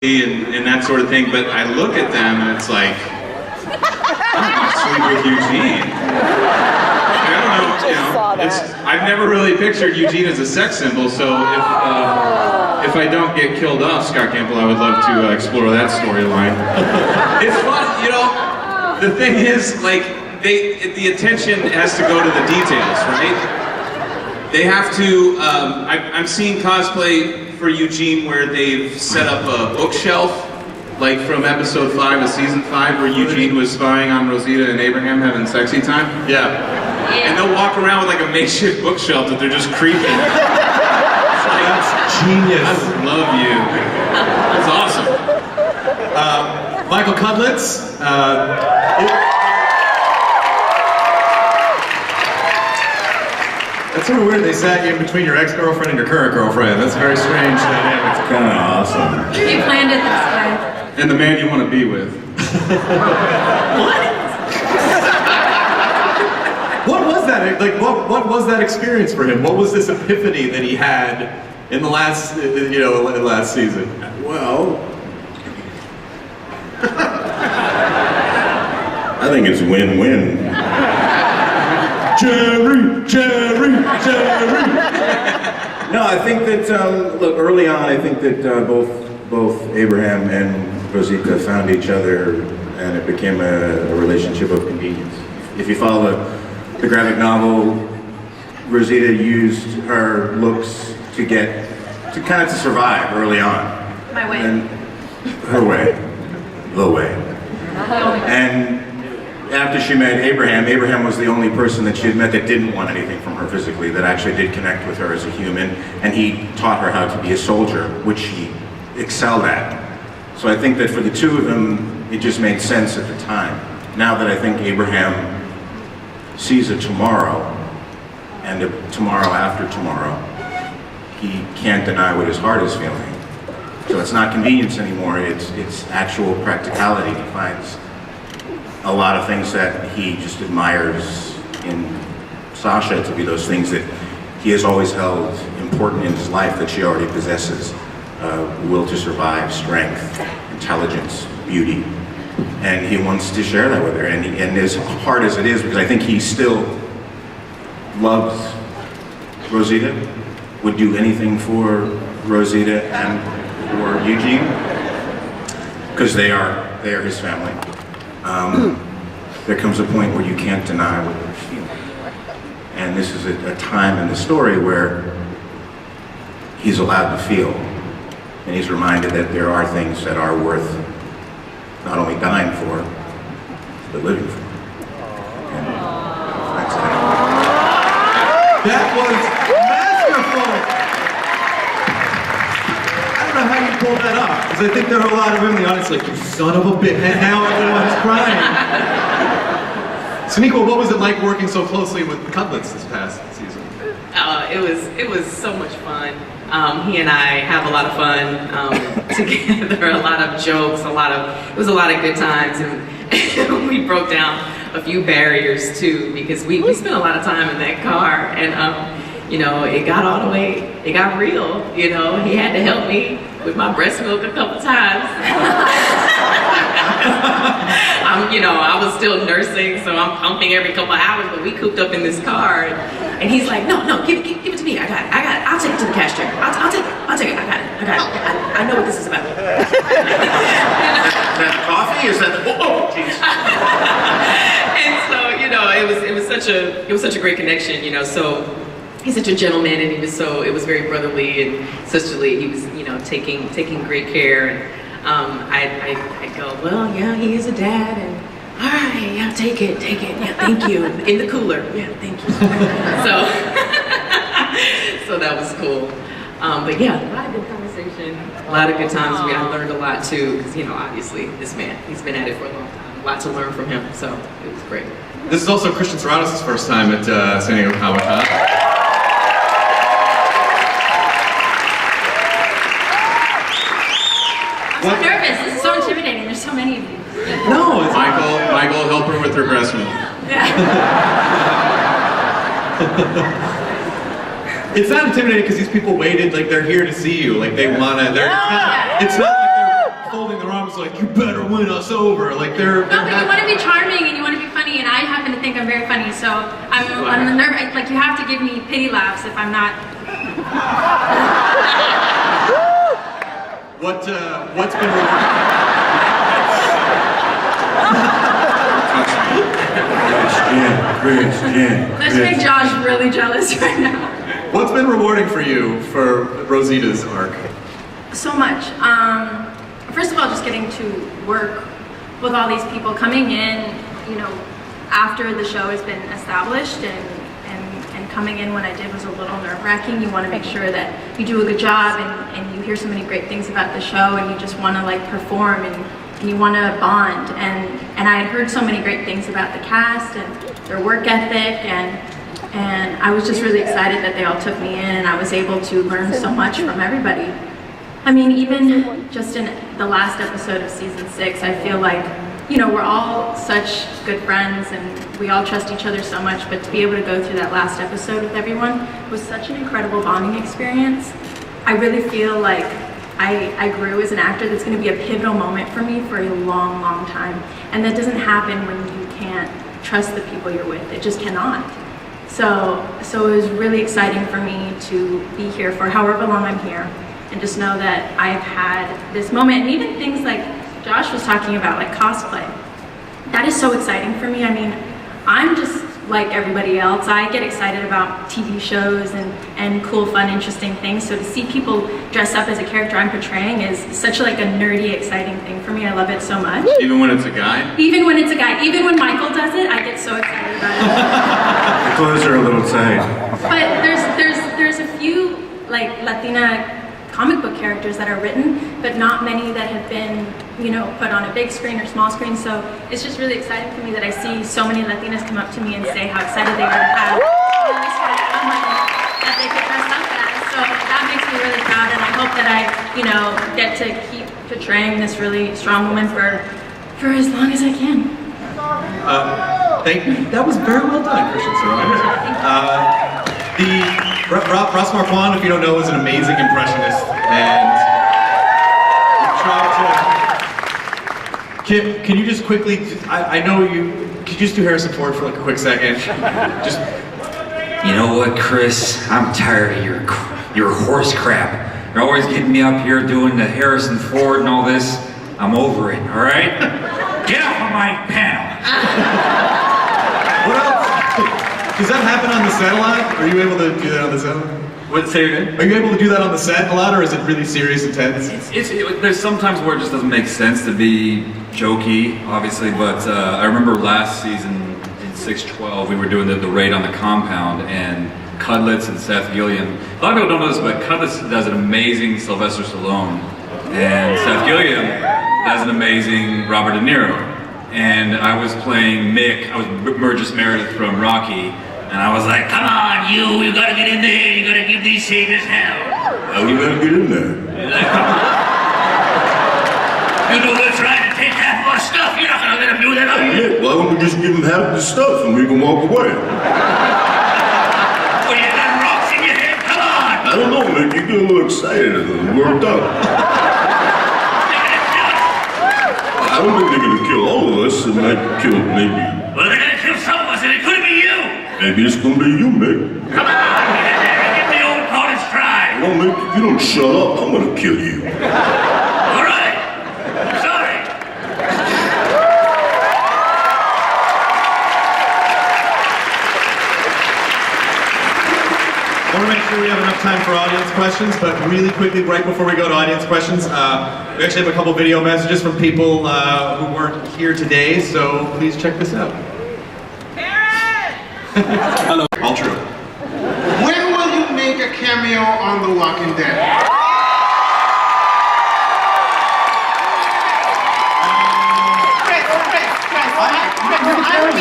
and that sort of thing, but I look at them and it's like, I want to sleep with Eugene. I don't know, I've never really pictured Eugene as a sex symbol, so if I don't get killed off, Scott Campbell, I would love to explore that storyline. It's fun, the thing is, like, the attention has to go to the details, right? They have to, I'm seeing cosplay for Eugene where they've set up a bookshelf, like from episode 5 of season 5, where Eugene was spying on Rosita and Abraham having sexy time. Yeah. And they'll walk around with like a makeshift bookshelf that they're just creeping. That's genius. I love you. That's awesome. Michael Cudlitz. That's sort of weird. They sat you in between your ex-girlfriend and your current girlfriend. That's a very strange dynamic. It's kind of awesome. You planned it this way. And the man you want to be with. What was that? Like, what was that experience for him? What was this epiphany that he had in the last, last season? Well, I think it's win-win. Jerry. No, I think that, look, early on, I think that both Abraham and Rosita found each other, and it became a relationship of convenience. If you follow the graphic novel, Rosita used her looks to kind of survive early on. My way. And her way. The way. And after she met Abraham was the only person that she had met that didn't want anything from her physically, that actually did connect with her as a human, and he taught her how to be a soldier, which she excelled at. So I think that for the two of them, it just made sense at the time. Now that I think Abraham sees a tomorrow, and a tomorrow after tomorrow, he can't deny what his heart is feeling. So it's not convenience anymore, it's actual practicality. He finds a lot of things that he just admires in Sasha to be those things that he has always held important in his life that she already possesses. Will to survive, strength, intelligence, beauty. And he wants to share that with her. And as hard as it is, because I think he still loves Rosita, would do anything for Rosita and for Eugene, because they are his family. There comes a point where you can't deny what you're feeling. And this is a time in the story where he's allowed to feel. And he's reminded that there are things that are worth not only dying for, but living for. And that's it. That was masterful! I don't know how you pulled that off, because I think there are a lot of women in the audience like, you son of a bitch, and now everyone's crying. Sonequa, what was it like working so closely with the Cudlitz this past season? It was so much fun. He and I have a lot of fun together, a lot of jokes, it was a lot of good times, and we broke down a few barriers too, because we spent a lot of time in that car, and it got all the way, it got real, he had to help me with my breast milk a couple times. I was still nursing, so I'm pumping every couple of hours, but we cooped up in this car, and he's like, no, give it to me, I got it, I'll take it to the cash chair, I'll take it, I got it, I know what this is about. Is that coffee? Is that jeez. And so, it was such a great connection, so he's such a gentleman, and it was very brotherly and sisterly. He was, taking great care, and I go, well, yeah, he is a dad, and all right, yeah, take it, yeah, thank you, in the cooler, yeah, thank you. So that was cool. But yeah, a lot of good conversation, a lot of good times. I learned a lot too, because obviously this man, he's been at it for a long time. A lot to learn from him, so it was great. This is also Christian Serranos' first time at San Diego Comic-Con. I'm so nervous. This is so intimidating. There's so many of you. No, it's Michael, help her with her breast milk. It's not intimidating because these people waited, like they're here to see you, like they wanna. It's not like like, you better win us over. Like they're No, but you want to be charming and you want to be funny, and I happen to think I'm very funny, so I'm the nerve. Like you have to give me pity laughs if I'm not. What's been rewarding? Let's make Josh really jealous right now. What's been rewarding for you for Rosita's arc? So much. First of all, just getting to work with all these people coming in, you know, after the show has been established and coming in when I did was a little nerve-wracking. You want to make sure that you do a good job and you hear so many great things about the show and you just want to like perform and you want to bond. And I had heard so many great things about the cast and their work ethic and I was just really excited that they all took me in and I was able to learn so much from everybody. I mean, even just in the last episode of season 6, I feel like, you know, we're all such good friends and we all trust each other so much, but to be able to go through that last episode with everyone was such an incredible bonding experience. I really feel like I grew as an actor. That's going to be a pivotal moment for me for a long, long time. And that doesn't happen when you can't trust the people you're with. It just cannot. So it was really exciting for me to be here for however long I'm here and just know that I've had this moment. And even things like Josh was talking about, like cosplay. That is so exciting for me. I mean, I'm just like everybody else. I get excited about TV shows and cool, fun, interesting things. So to see people dress up as a character I'm portraying is such like a nerdy, exciting thing for me. I love it so much. Even when it's a guy? Even when it's a guy. Even when Michael does it, I get so excited about it. The clothes are a little tight. But there's a few like Latina comic book characters that are written, but not many that have been, you know, put on a big screen or small screen. So it's just really exciting for me that I see so many Latinas come up to me and say how excited they are to have this kind of someone that they could dress up as. So that makes me really proud, and I hope that I, you know, get to keep portraying this really strong woman for as long as I can. Thank you. That was very well done, Christian Sorrell. Ross Marquand, if you don't know, is an amazing impressionist, and can you just quickly? I know you. Could you just do Harrison Ford for like a quick second? Just. You know what, Chris? I'm tired of your horse crap. You're always getting me up here doing the Harrison Ford and all this. I'm over it. All right? Get off of my panel. What else? Does that happen on the set a lot? Are you able to do that on the set? What, say it again? Are you able to do that on the set a lot, or is it really serious and tense? There's sometimes where it just doesn't make sense to be jokey, obviously, but I remember last season in 6/12, we were doing the raid on the compound, and Cudlitz and Seth Gilliam. A lot of people don't know this, but Cudlitz does an amazing Sylvester Stallone, and Seth Gilliam does an amazing Robert De Niro. And I was playing Mick, I was Burgess Meredith from Rocky, and I was like, come on, you gotta get in there, you gotta give these saviors hell. How you gonna get in there? You know they're trying to take half of our stuff, you're not gonna let them do that, are you? Yeah, why don't we just give him half the stuff and we can walk away? Well, you got rocks in your head, come on! I don't know, man. You get a little excited and worked up. I don't think they're gonna kill all of us. It might kill maybe. Well, they're gonna kill some of us, and it could be you! Maybe it's gonna be you, Mick. Come on, get in there and give the old opponents try! Well, Mick, if you don't shut up, I'm gonna kill you. All right, sorry. I want to make sure we have enough time for audience questions, but really quickly, right before we go to audience questions, we actually have a couple video messages from people who weren't here today, so please check this out. Hello. All true. When will you make a cameo on The Walking Dead? I would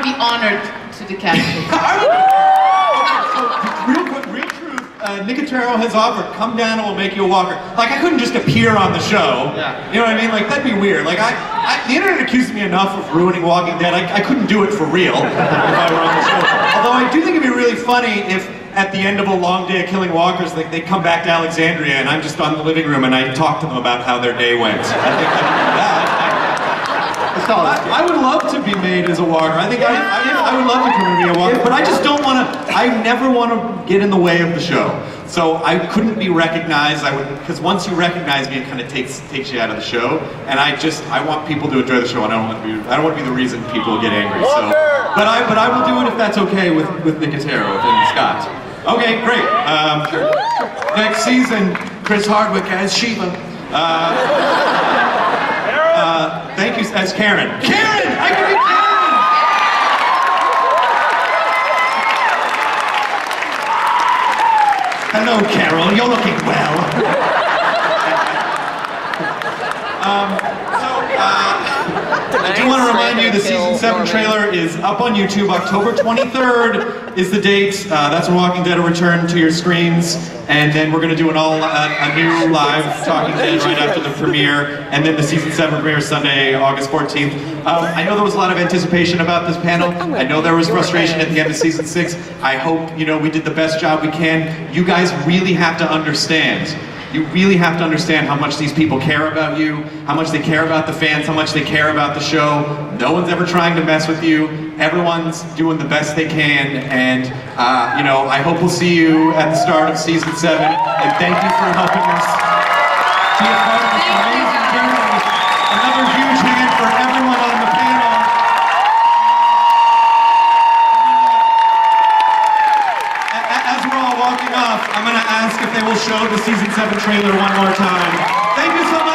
be honored to the casting. Real truth, Nicotero has offered, come down and we'll make you a walker. Like, I couldn't just appear on the show. Yeah. You know what I mean? Like, that'd be weird. Like, the internet accuses me enough of ruining Walking Dead. I couldn't do it for real if I were on the show. Although I do think it'd be really funny if at the end of a long day of killing walkers, they come back to Alexandria, and I'm just on the living room, and I talk to them about how their day went. I think I would love to be made as a walker. I think I would love to come and be a walker, but I just don't want to. I never want to get in the way of the show. So I couldn't be recognized. Because once you recognize me, it kind of takes you out of the show. And I want people to enjoy the show. And I don't want to be the reason people get angry. So, but I will do it if that's okay with Nicotero and Scott. Okay, great. Next season, Chris Hardwick as Shiva. Thank you as Karen. Karen! I can be Karen! Hello, Carol. You're looking well. I do want to remind you the season 7 trailer is up on YouTube. October 23rd is the date. That's when Walking Dead will return to your screens, and then we're going to do a new live Talking Dead right after the premiere, and then the season 7 premiere Sunday, August 14th. I know there was a lot of anticipation about this panel. I know there was frustration at the end of season 6. I hope we did the best job we can. You guys really have to understand. You really have to understand how much these people care about you, how much they care about the fans, how much they care about the show. No one's ever trying to mess with you. Everyone's doing the best they can, and I hope we'll see you at the start of season 7. And thank you for helping us be a part of this amazing journey. Another huge hand for everyone on the panel. As we're all walking off, I'm going to ask if they will show the season 7 trailer one more time. Thank you so much.